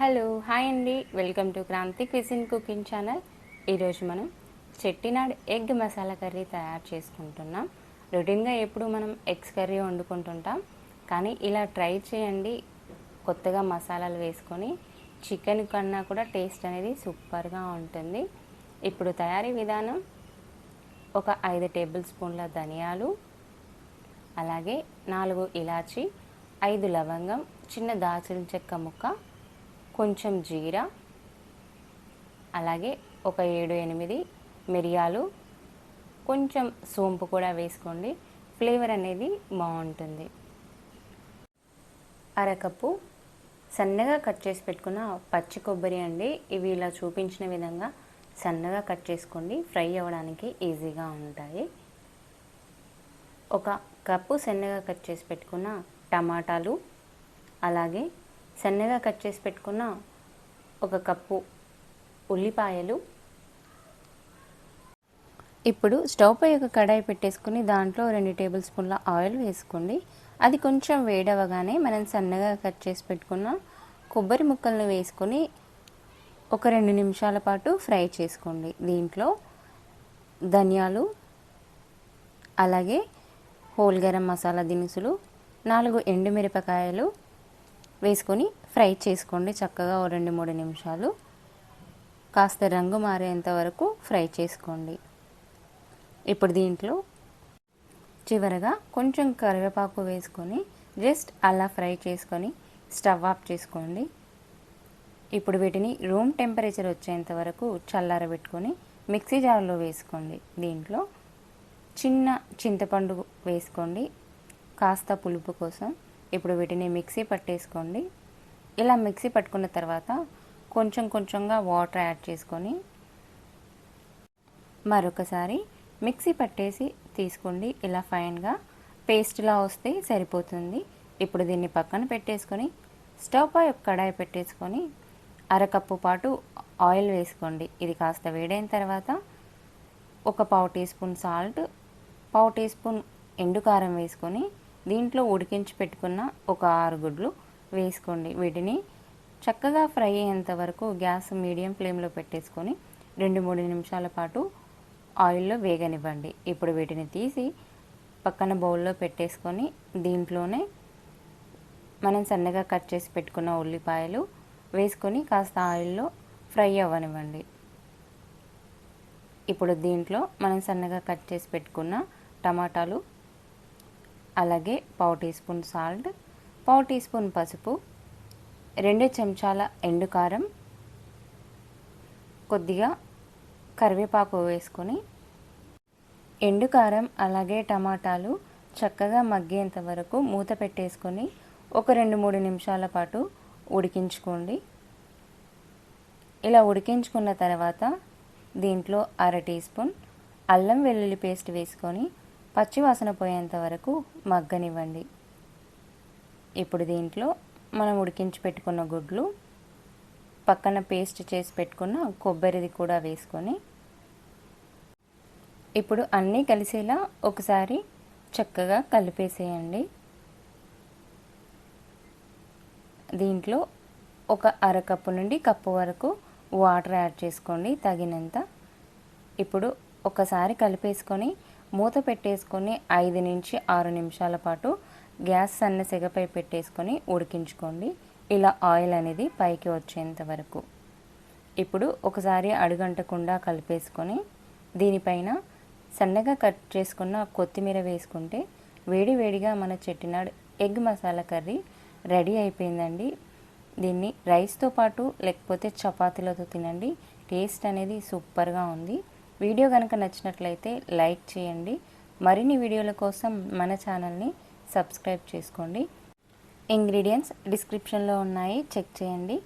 Hello hi అండి, welcome to Kranti cuisine cooking channel. ఈరోజు మనం చెట్టినాడ్ ఎగ్ మసాలా కర్రీ తయారు చేసుకుంటున్నాం. రొటీన్గా ఎప్పుడు మనం ఎగ్స్ కర్రీ వండుకుంటుంటాం, కానీ ఇలా ట్రై చేయండి. కొత్తగా మసాలాలు వేసుకొని చికెన్ కన్నా కూడా టేస్ట్ అనేది సూపర్గా ఉంటుంది. ఇప్పుడు తయారీ విధానం: ఒక 5 టేబుల్ స్పూన్ల ధనియాలు, అలాగే 4 ఇలాచి, 5 లవంగం, చిన్న దాల్చిన చెక్క ముక్క, కొంచెం జీరా, అలాగే ఒక 7-8 మిరియాలు, కొంచెం సోంపు కూడా వేసుకోండి. ఫ్లేవర్ అనేది బాగుంటుంది. అరకప్పు సన్నగా కట్ చేసి పెట్టుకున్న పచ్చి కొబ్బరి అండి. ఇవి ఇలా చూపించిన విధంగా సన్నగా కట్ చేసుకోండి, ఫ్రై అవ్వడానికి ఈజీగా ఉంటాయి. ఒక కప్పు సన్నగా కట్ చేసి పెట్టుకున్న టమాటాలు, అలాగే సన్నగా కట్ చేసి పెట్టుకున్న ఒక కప్పు ఉల్లిపాయలు. ఇప్పుడు స్టవ్ పై ఒక కడాయి పెట్టేసుకుని దాంట్లో 2 టేబుల్ స్పూన్ల ఆయిల్ వేసుకోండి. అది కొంచెం వేడవగానే మనం సన్నగా కట్ చేసి పెట్టుకున్న కొబ్బరి ముక్కలను వేసుకొని ఒక 2 నిమిషాల పాటు ఫ్రై చేసుకోండి. దీంట్లో ధనియాలు, అలాగే హోల్ గరం మసాలా దినుసులు, 4 ఎండుమిరపకాయలు వేసుకొని ఫ్రై చేసుకోండి చక్కగా. 2-3 నిమిషాలు కాస్త రంగు మారేంత వరకు ఫ్రై చేసుకోండి. ఇప్పుడు దీంట్లో చివరగా కొంచెం కరివేపాకు వేసుకొని జస్ట్ అలా ఫ్రై చేసుకొని స్టవ్ ఆఫ్ చేసుకోండి. ఇప్పుడు వీటిని రూమ్ టెంపరేచర్ వచ్చేంత వరకు చల్లారబెట్టుకొని మిక్సీ జార్లో వేసుకోండి. దీంట్లో చిన్న చింతపండు వేసుకోండి కాస్త పులుపు కోసం. ఇప్పుడు వీటిని మిక్సీ పట్టేసుకోండి. ఇలా మిక్సీ పట్టుకున్న తర్వాత కొంచెం కొంచెంగా వాటర్ యాడ్ చేసుకొని మరొకసారి మిక్సీ పట్టేసి తీసుకోండి. ఇలా ఫైన్గా పేస్ట్లా వస్తే సరిపోతుంది. ఇప్పుడు దీన్ని పక్కన పెట్టేసుకొని స్టవ్ పై ఒక కడాయి పెట్టేసుకొని అరకప్పు పాటు ఆయిల్ వేసుకోండి. ఇది కాస్త వేడైన తర్వాత ఒక పావు టీ స్పూన్ సాల్ట్, పావు టీ స్పూన్ ఎండుకారం వేసుకొని దీంట్లో ఉడికించి పెట్టుకున్న ఒక 6 గుడ్లు వేసుకోండి. వీటిని చక్కగా ఫ్రై అయ్యేంత వరకు గ్యాస్ మీడియం ఫ్లేమ్లో పెట్టేసుకొని 2-3 నిమిషాల పాటు ఆయిల్లో వేగనివ్వండి. ఇప్పుడు వీటిని తీసి పక్కన బౌల్లో పెట్టేసుకొని దీంట్లోనే మనం సన్నగా కట్ చేసి పెట్టుకున్న ఉల్లిపాయలు వేసుకొని కాస్త ఆయిల్లో ఫ్రై అవ్వనివ్వండి. ఇప్పుడు దీంట్లో మనం సన్నగా కట్ చేసి పెట్టుకున్న టమాటాలు, అలాగే పావు టీ స్పూన్ సాల్ట్, పావు టీ స్పూన్ పసుపు, 2 చెంచాల ఎండుకారం, కొద్దిగా కరివేపాకు వేసుకొని ఎండుకారం అలాగే టమాటాలు చక్కగా మగ్గేంత వరకు మూత పెట్టేసుకొని ఒక 2-3 నిమిషాల పాటు ఉడికించుకోండి. ఇలా ఉడికించుకున్న తర్వాత దీంట్లో 1/2 టీ స్పూన్ అల్లం వెల్లుల్లి పేస్ట్ వేసుకొని పచ్చివాసన పోయేంత వరకు మగ్గనివ్వండి. ఇప్పుడు దీంట్లో మనం ఉడికించి పెట్టుకున్న గుడ్లు, పక్కన పేస్ట్ చేసి పెట్టుకున్న కొబ్బరిది కూడా వేసుకొని ఇప్పుడు అన్నీ కలిసేలా ఒకసారి చక్కగా కలిపేసేయండి. దీంట్లో ఒక అరకప్పు నుండి కప్పు వరకు వాటర్ యాడ్ చేసుకోండి తగినంత. ఇప్పుడు ఒకసారి కలిపేసుకొని మూత పెట్టేసుకొని 5-6 నిమిషాల పాటు గ్యాస్ సన్న సెగపై పెట్టేసుకొని ఉడికించుకోండి. ఇలా ఆయిల్ అనేది పైకి వచ్చేంత వరకు. ఇప్పుడు ఒకసారి అడుగంటకుండా కలిపేసుకొని దీనిపైన సన్నగా కట్ చేసుకున్న కొత్తిమీర వేసుకుంటే వేడి వేడిగా మన Chettinad egg masala curry ready అయిపోయిందండి. దీన్ని రైస్తో పాటు లేకపోతే చపాతీలతో తినండి. టేస్ట్ అనేది సూపర్గా ఉంది. వీడియో కనుక నచ్చినట్లయితే లైక్ చేయండి. మరిన్ని వీడియోల కోసం మన ఛానల్ని సబ్స్క్రైబ్ చేసుకోండి. ఇంగ్రీడియంట్స్ డిస్క్రిప్షన్లో ఉన్నాయి, చెక్ చేయండి.